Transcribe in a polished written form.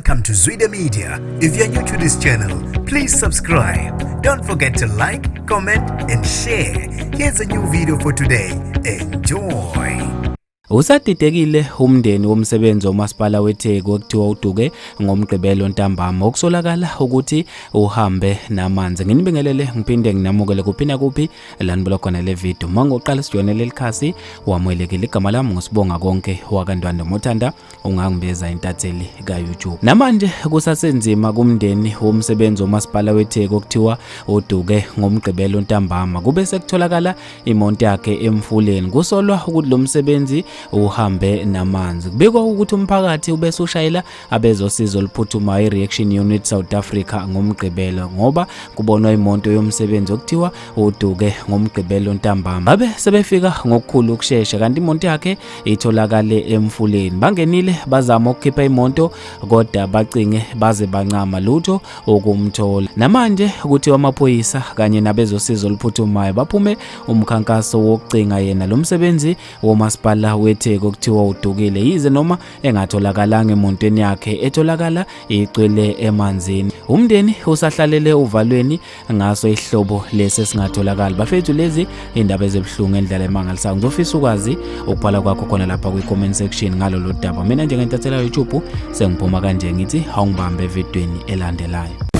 Welcome to Zwida Media. If you're new to this channel, please subscribe. Don't forget to like, comment and share. Here's a new video for today. Enjoy. Usadidekile umndeni womsebenzi womasipala weTheku okuthiwa uduke ngomgqibelo ntambama okusolakala ukuthi uhambe namanzi. Nginibingelele ngiphinde nginamukele kuphina kuphi lani blogona le video. Mangoqala sijonele likhasi wamwelekile igama lami ngosibonga konke wakandwanda Mothanda ungangibeza intatheli ka YouTube. Namanje kusasenzima kumndeni womsebenzi womasipala weTheku okuthiwa uduke ngomgqibelo ntambama. Kube sekutholakala imonto yakhe emfuleni. Kusolwa ukuthi lo msebenzi uhambe namanzi. Kubikwa ukuthi umphakathi ubese ushayela abezosizo oluphuthumayo i-Reaction Unit South Africa ngomgqibelo ngoba kubonwa imonto yomsebenzi okuthiwa uduke ngomgqibelo ntambama. Babe sebefika ngokukhulu ukusheshsha kanti imonto yakhe itholakale emfuleni. Bangenile bazama ukukhipha imonto kodwa bacinge baze bancama lutho ukumthola. Namanje ukuthi amaphoyisa kanye nabezosizo oluphuthumayo baphume umkhankaso wokucinga yena lo msebenzi womasipala weTheku okuthiwa udukile yize noma engatholakalanga emontweni yakhe etholakala igcwele emanzini. Umndeni usahlalele uvalweni ngaso ihlobo lesi singatholakala. Bafethu lezi indaba ezebhlungu endlela emangalisayo. Ngizofisa ukwazi ukubhala kwakho khona lapha kwi-comment section ngalo lo daba. Mina njengentathela YouTube sengiphuma kanje ngithi awungibambe evidweni elandelayo.